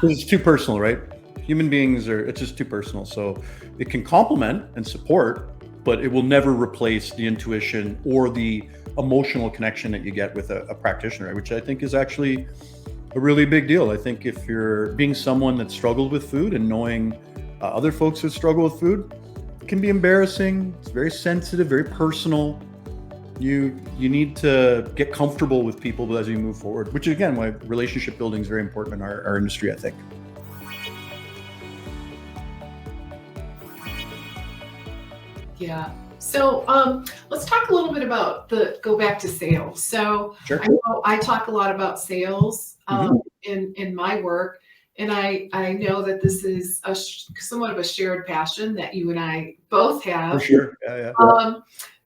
It's too personal, right? Human beings it's just too personal. So it can complement and support, but it will never replace the intuition or the emotional connection that you get with a practitioner, right? Which I think is actually a really big deal. I think if you're being someone that struggled with food and knowing other folks who struggle with food, it can be embarrassing. It's very sensitive, very personal. You need to get comfortable with people as you move forward, which again, why relationship building is very important in our industry, I think. Yeah. So let's talk a little bit about go back to sales. So Sure. I know I talk a lot about sales in my work, and I know that this is somewhat of a shared passion that you and I both have. For sure. Yeah.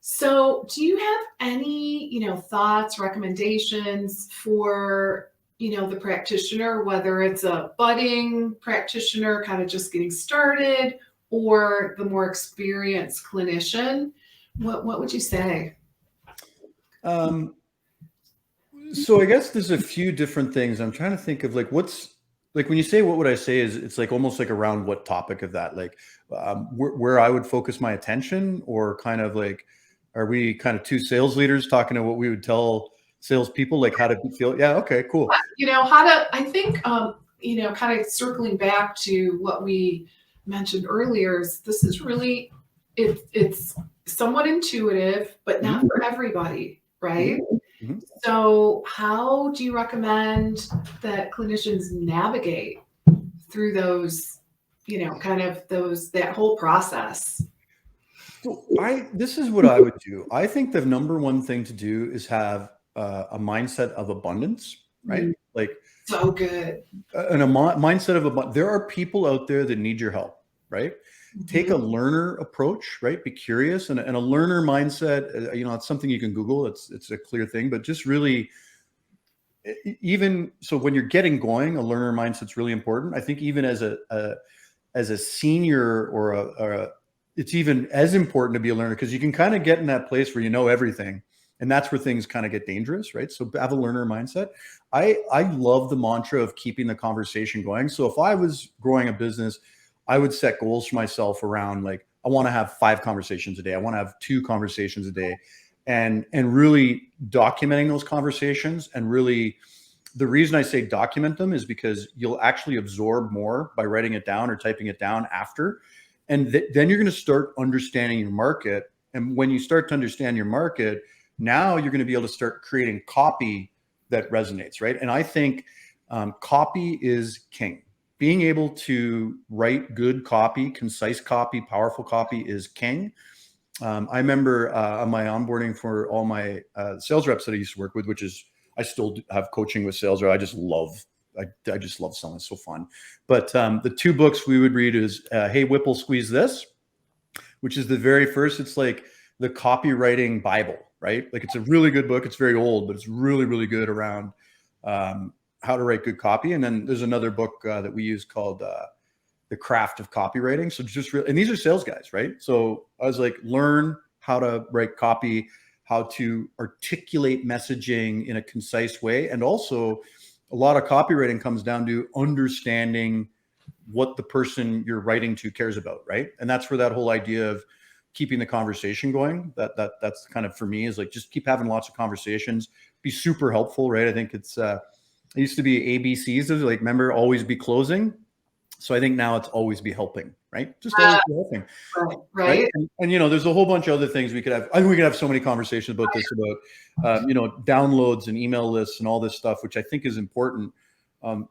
So do you have any, thoughts, recommendations for, the practitioner, whether it's a budding practitioner kind of just getting started or the more experienced clinician? What would you say? So I guess there's a few different things. I'm trying to think of when you say what would I say, is it's like almost like around what topic of that, like where I would focus my attention, or kind of like, are we kind of two sales leaders talking to what we would tell salespeople, like how to feel? Yeah. Okay, cool. I think, kind of circling back to what we mentioned earlier, this is really, it's somewhat intuitive, but not for everybody, right? Mm-hmm. So how do you recommend that clinicians navigate through those, that whole process? So this is what I would do. I think the number one thing to do is have a mindset of abundance, right? Like, so good. And a mindset of abundance. There are people out there that need your help, right? Take a learner approach, right? Be curious, and a learner mindset. It's something you can Google. It's a clear thing, but just really, even so, when you're getting going, a learner mindset's really important. I think even as a senior or it's even as important to be a learner, because you can kind of get in that place where you know everything, and that's where things kind of get dangerous, right? So have a learner mindset. I love the mantra of keeping the conversation going. So if I was growing a business, I would set goals for myself around, like, I want to have 5 conversations a day. I want to have 2 conversations a day, and really documenting those conversations. And really, the reason I say document them is because you'll actually absorb more by writing it down or typing it down after. And then you're going to start understanding your market. And when you start to understand your market, now you're going to be able to start creating copy that resonates, right? And I think copy is king. Being able to write good copy, concise copy, powerful copy is king. I remember on my onboarding for all my sales reps that I used to work with, which is, I still have coaching with sales reps. I just love selling. It's so fun. But the 2 books we would read is Hey Whipple, Squeeze This, which is the very first. It's like the copywriting Bible, right? Like, it's a really good book. It's very old, but it's really, really good around how to write good copy. And then there's another book that we use called The Craft of Copywriting. So and these are sales guys, right? So I was like, learn how to write copy, how to articulate messaging in a concise way. And also, a lot of copywriting comes down to understanding what the person you're writing to cares about, right? And that's where that whole idea of keeping the conversation going, that's kind of, for me, is like, just keep having lots of conversations, be super helpful, right? I think it used to be ABCs of, like, remember, always be closing. So I think now it's always be helping, right? Just always be helping. Right. And there's a whole bunch of other things we could have. I think we could have so many conversations about this, about downloads and email lists and all this stuff, which I think is important.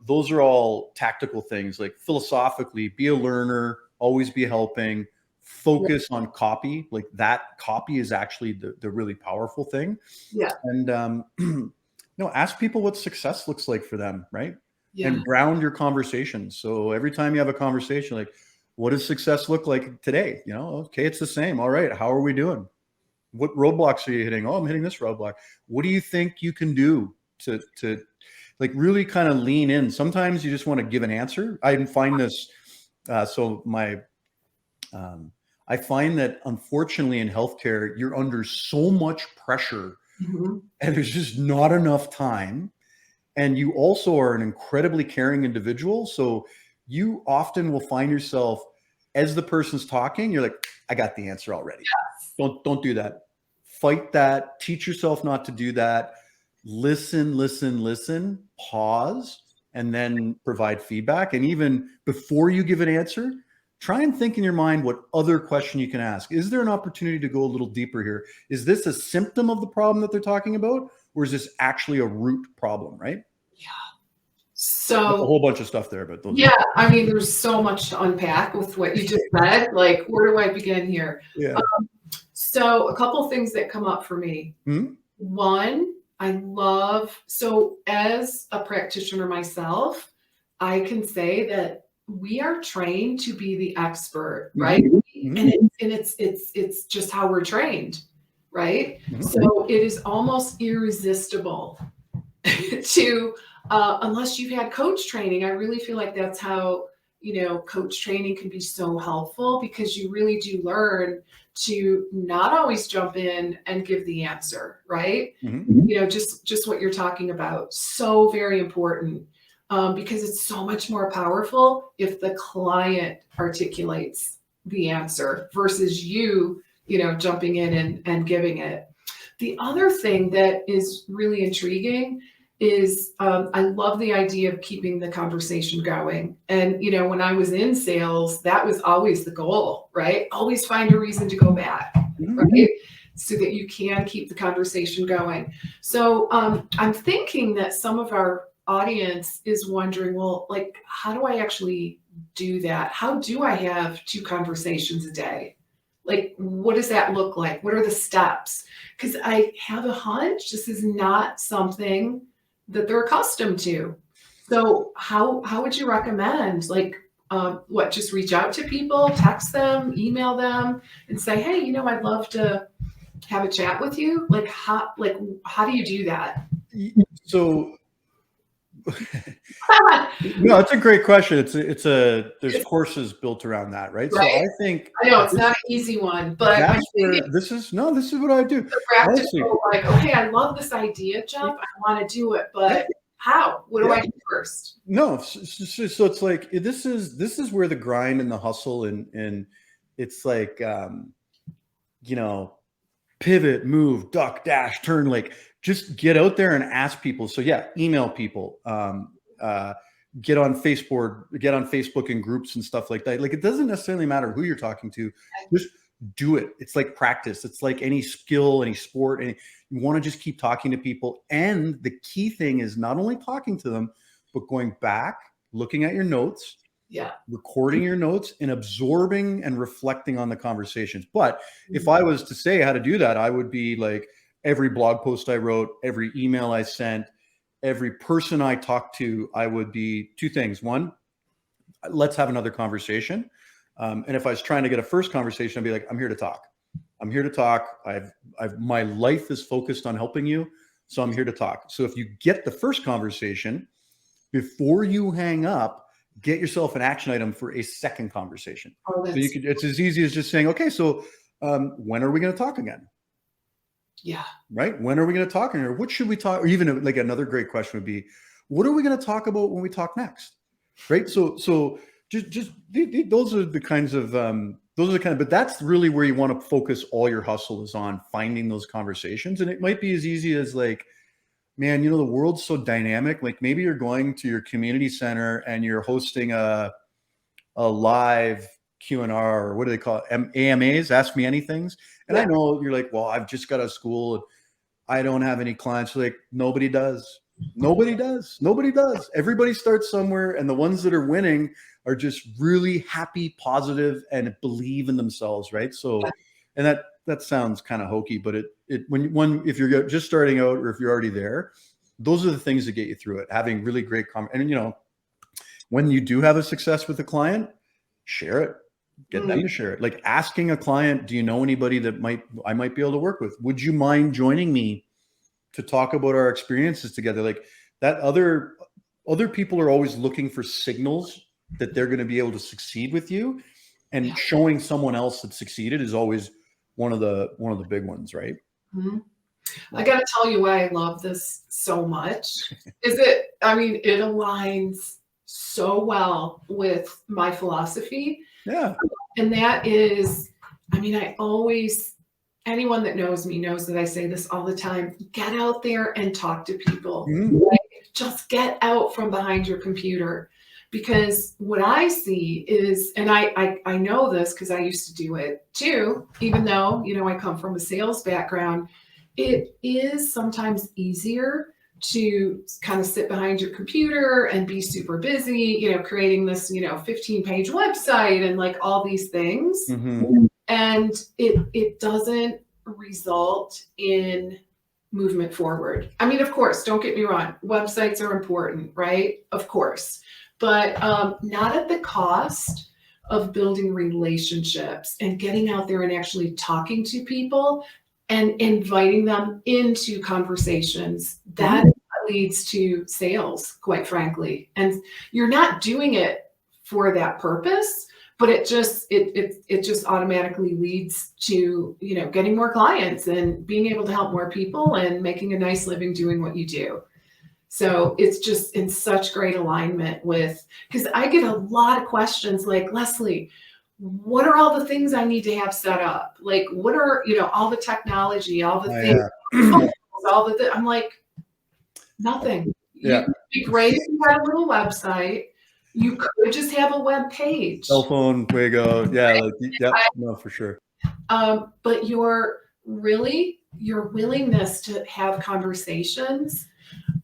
Those are all tactical things. Like, philosophically, be a learner, always be helping, focus on copy. Like, that copy is actually the really powerful thing. Yeah. And ask people what success looks like for them, right? Yeah. And ground your conversations. So every time you have a conversation, like, what does success look like today? Okay, it's the same. All right, how are we doing? What roadblocks are you hitting? Oh, I'm hitting this roadblock. What do you think you can do to like really kind of lean in? Sometimes you just want to give an answer. I find this. I find that, unfortunately, in healthcare, you're under so much pressure, and there's just not enough time. And you also are an incredibly caring individual. So you often will find yourself, as the person's talking, you're like, I got the answer already. Yes. Don't do that. Fight that. Teach yourself not to do that. Listen, pause, and then provide feedback. And even before you give an answer, try and think in your mind what other question you can ask. Is there an opportunity to go a little deeper here? Is this a symptom of the problem that they're talking about? Or is this actually a root problem, right? Yeah. That's a So whole bunch of stuff there, but those yeah, I mean, there's so much to unpack with what you just said. Like, where do I begin here? yeah. So a couple things that come up for me. One, so as a practitioner myself, I can say that we are trained to be the expert, right? And it's just how we're trained, right? So it is almost irresistible to unless you've had coach training. I really feel like that's how, coach training can be so helpful, because you really do learn to not always jump in and give the answer, right? Just what you're talking about. So very important, because it's so much more powerful if the client articulates the answer versus you jumping in and giving it. The other thing that is really intriguing is I love the idea of keeping the conversation going. And, when I was in sales, that was always the goal, right? Always find a reason to go back, right? So that you can keep the conversation going. So I'm thinking that some of our audience is wondering, well, like, how do I actually do that? How do I have 2 conversations a day? Like, what does that look like? What are the steps? Because I have a hunch this is not something that they're accustomed to. So how would you recommend, like, just reach out to people, text them, email them, and say, hey, I'd love to have a chat with you? Like, how do you do that? So no, it's a great question. There's courses built around that, right? So I think I know it's not an easy one, but that's where this is what I do. The practical, like, okay, I love this idea, Jeff. I want to do it, but how? What do I do first? No, so it's like this is where the grind and the hustle and it's like pivot, move, duck, dash, turn, like just get out there and ask people. So yeah, email people, get on Facebook and groups and stuff like that. Like, it doesn't necessarily matter who you're talking to, just do it. It's like practice. It's like any skill, any sport, and you want to just keep talking to people. And the key thing is not only talking to them, but going back, looking at your notes, recording your notes, and absorbing and reflecting on the conversations. But if I was to say how to do that, I would be like, every blog post I wrote, every email I sent, every person I talked to, I would be 2 things. 1, let's have another conversation. And if I was trying to get a first conversation, I'd be like, I'm here to talk. I'm here to talk. My life is focused on helping you. So I'm here to talk. So if you get the first conversation, before you hang up, get yourself an action item for a second conversation. So it's as easy as just saying, okay, so when are we going to talk again? Yeah. Right. When are we going to talk? Or what should we talk? Or even like another great question would be, what are we going to talk about when we talk next? Right. So just those are the kinds of, but that's really where you want to focus all your hustle, is on finding those conversations. And it might be as easy as like, man, the world's so dynamic. Like, maybe you're going to your community center and you're hosting a live Q&R, or what do they call it? AMAs, Ask Me Anythings. And I know you're like, well, I've just got out of school and I don't have any clients. Like, nobody does. Everybody starts somewhere, and the ones that are winning are just really happy, positive, and believe in themselves, right? So, and that sounds kind of hokey, but if you're just starting out, or if you're already there, those are the things that get you through it. Having really great and when you do have a success with a client, share it. Get them to share it. Like asking a client, do you know anybody that I might be able to work with? Would you mind joining me to talk about our experiences together? Like that, other people are always looking for signals that they're going to be able to succeed with you, and showing someone else that succeeded is always one of the big ones, right? I got to tell you why I love this so much is it, I mean, it aligns so well with my philosophy. Yeah. And that is, I mean, anyone that knows me knows that I say this all the time, get out there and talk to people. Mhm. Right? Just get out from behind your computer. Because what I see is, and I know this because I used to do it too, even though, I come from a sales background, it is sometimes easier to kind of sit behind your computer and be super busy, creating this, 15-page website and like all these things. Mhm. And it doesn't result in movement forward. I mean, of course, don't get me wrong, websites are important, right? Of course, but not at the cost of building relationships and getting out there and actually talking to people and inviting them into conversations. That leads to sales, quite frankly. And you're not doing it for that purpose, but it just automatically leads to, getting more clients and being able to help more people and making a nice living doing what you do. So it's just in such great alignment with, because I get a lot of questions like, Lesli, what are all the things I need to have set up? Like, what are, all the technology, all the things, I'm like, nothing. Yeah. You'd be great if you had a little website. You could just have a web page. Cell phone, Fuego. Yeah. No, for sure. But your willingness to have conversations,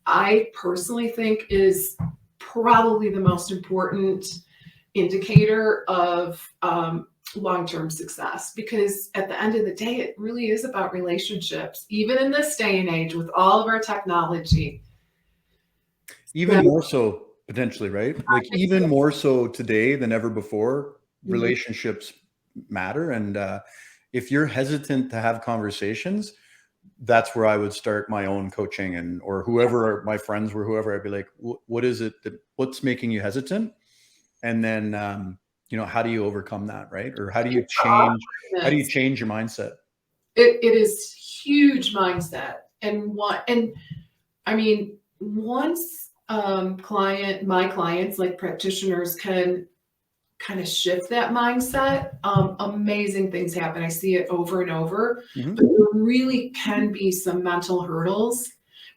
I personally think is probably the most important indicator of long-term success, because at the end of the day, it really is about relationships, even in this day and age with all of our technology. Even more so potentially, right? Like even more so today than ever before, relationships matter. And if you're hesitant to have conversations, that's where I would start my own coaching or whoever my friends were, whoever, I'd be like, what is it what's making you hesitant? And then, how do you overcome that? Right. Or how do you change your mindset? It is huge mindset. And I mean, once my clients, like practitioners, can kind of shift that mindset, amazing things happen. I see it over and over. But there really can be some mental hurdles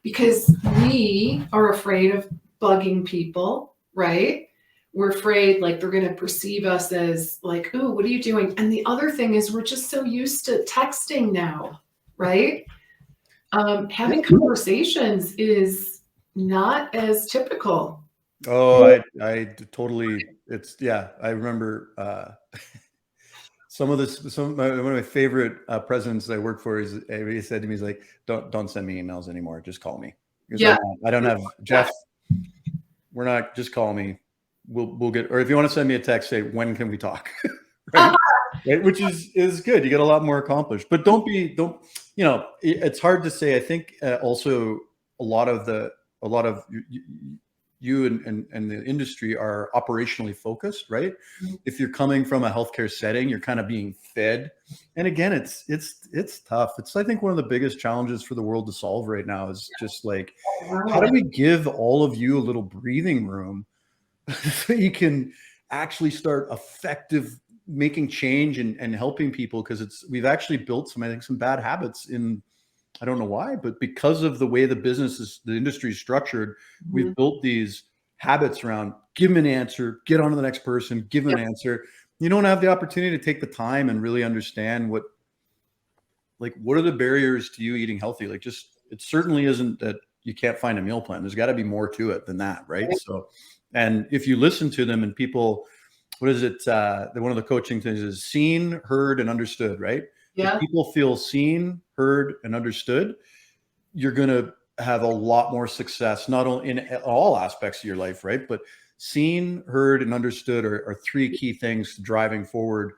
because we are afraid of bugging people, right? We're afraid like they're going to perceive us as like, oh, what are you doing? And the other thing is we're just so used to texting now, right? Having conversations is not as typical. Oh, I totally, I remember one of my favorite presidents I worked for he said to me, he's like, don't send me emails anymore. Just call me. Yeah. I don't have Jeff. We're not, just call me. We'll get, or if you want to send me a text, say, when can we talk? Right? Right? Which is good. You get a lot more accomplished, but it's hard to say. I think also a lot of you and the industry are operationally focused, right? If you're coming from a healthcare setting, you're kind of being fed. And again, it's tough. It's, I think, one of the biggest challenges for the world to solve right now is just like, how do we give all of you a little breathing room so you can actually start effective making change and helping people? Because we've actually built some bad habits in, I don't know why, but because of the way the industry is structured, we've built these habits around give them an answer, get on to the next person, give them an answer. You don't have the opportunity to take the time and really understand what are the barriers to you eating healthy? Like, just, it certainly isn't that you can't find a meal plan. There's got to be more to it than that, right? So, and if you listen to them and people, what is it? One of the coaching things is seen, heard, and understood, right? Yeah. If people feel seen, heard, and understood, you're going to have a lot more success, not only in all aspects of your life, right? But seen, heard, and understood are three key things to driving forward,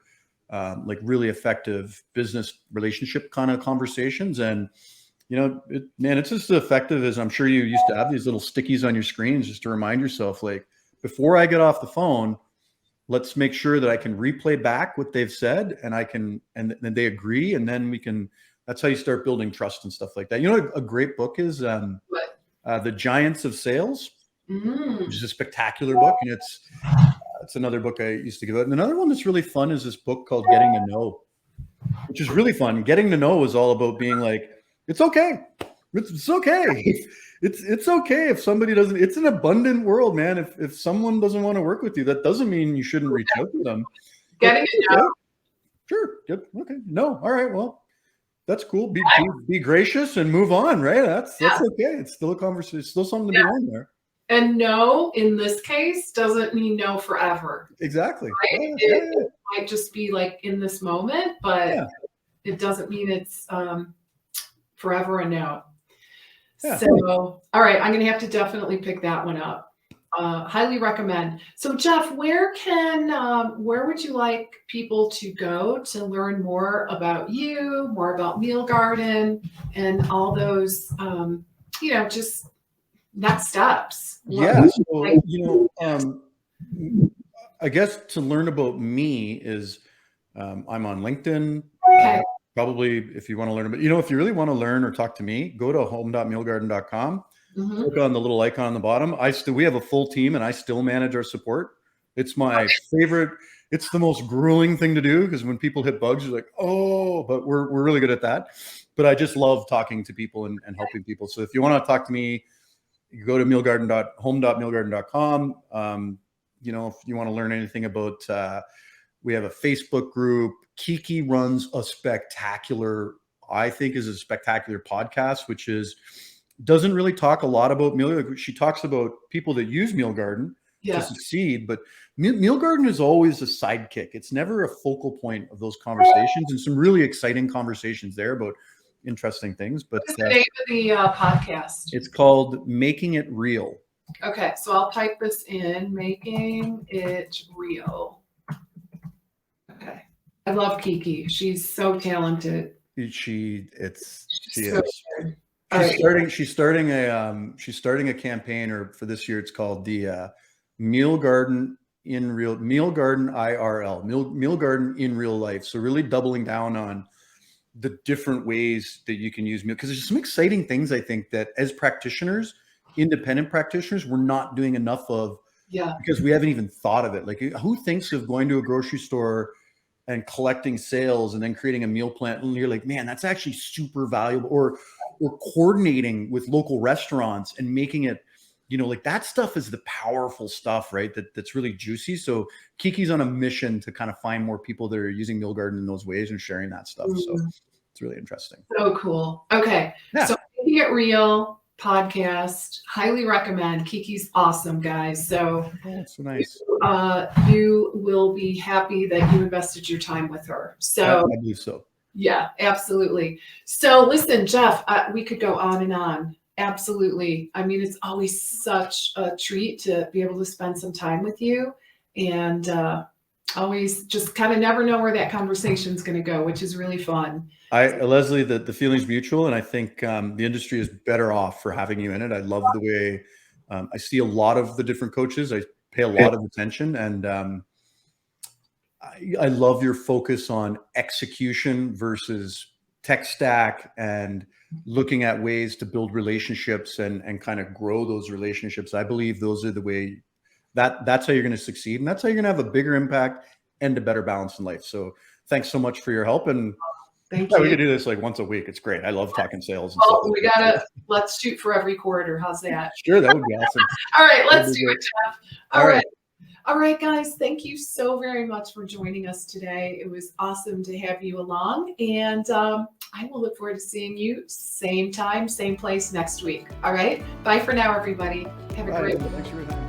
like really effective business relationship kind of conversations. And, it's just as effective as, I'm sure you used to have these little stickies on your screens just to remind yourself, like, before I get off the phone, let's make sure that I can replay back what they've said and and they agree. And then we can That's how you start building trust and stuff like that. You know what a great book is? The Giants of Sales, which is a spectacular book. And it's another book I used to give out. And another one that's really fun is this book called Getting to Know, which is really fun. Getting to Know is all about being like, it's okay. It's okay. It's okay if somebody doesn't. It's an abundant world, man. If someone doesn't want to work with you, that doesn't mean you shouldn't reach out to them. Getting to know. Sure. Good. Okay. No. All right. Well, that's cool. Be gracious and move on, right? That's okay. It's still a conversation. It's still something to be learned there. And no, in this case, doesn't mean no forever. Exactly. Right? It might just be like in this moment, but it doesn't mean it's forever a no. Yeah. So, all right, I'm going to have to definitely pick that one up. Highly recommend. So, Jeff, where would you like people to go to learn more about you, more about Meal Garden, and all those, just next steps? Yeah. So, I guess to learn about me is I'm on LinkedIn. Okay. Probably if you want to learn about, if you really want to learn or talk to me, go to home.mealgarden.com. Click on the little icon on the bottom. We have a full team and I still manage our support. It's my favorite. It's the most grueling thing to do because when people hit bugs, you're like, oh, but we're really good at that. But I just love talking to people and helping people. So if you want to talk to me, you go to home.mealgarden.com. If you want to learn anything about, we have a Facebook group. Kiki runs a spectacular podcast, which doesn't really talk a lot about Meal Garden. She talks about people that use Meal Garden to succeed, but Meal Garden is always a sidekick. It's never a focal point of those conversations, and some really exciting conversations there about interesting things. But what's the name of the podcast? It's called Making It Real. Okay, so I'll type this in, Making It Real. Okay. I love Kiki. She's so talented. She is. Good. She's starting a campaign, or for this year, it's called the Meal Garden IRL, Meal Garden in Real Life. So really doubling down on the different ways that you can use meal, because there's some exciting things I think that as practitioners, independent practitioners, we're not doing enough of. Because we haven't even thought of it. Like, who thinks of going to a grocery store and collecting sales and then creating a meal plan? And you're like, man, that's actually super valuable. Or coordinating with local restaurants and making it, like that stuff is the powerful stuff, right? That's really juicy. So Kiki's on a mission to kind of find more people that are using Meal Garden in those ways and sharing that stuff. So it's really interesting. So cool. Okay. Yeah. So Making It Real podcast, highly recommend. Kiki's awesome, guys. So that's so nice. You will be happy that you invested your time with her. So I believe so. Yeah, absolutely. So listen, Jeff, we could go on and on. Absolutely. I mean, it's always such a treat to be able to spend some time with you, and always just kind of never know where that conversation is going to go, which is really fun. Lesli, the feeling's mutual, and I think the industry is better off for having you in it. I love the way I see a lot of the different coaches. I pay a lot of attention, and I love your focus on execution versus tech stack and looking at ways to build relationships and kind of grow those relationships. I believe those are the way that's how you're going to succeed. And that's how you're going to have a bigger impact and a better balance in life. So thanks so much for your help. And thank you. We could do this like once a week. It's great. I love talking sales. And well, let's shoot for every quarter. How's that? Sure. That would be awesome. All right. Let's do it, Jeff. All right. All right, guys, thank you so very much for joining us today. It was awesome to have you along, and I will look forward to seeing you same time, same place next week. All right, bye for now, everybody. Have a great week.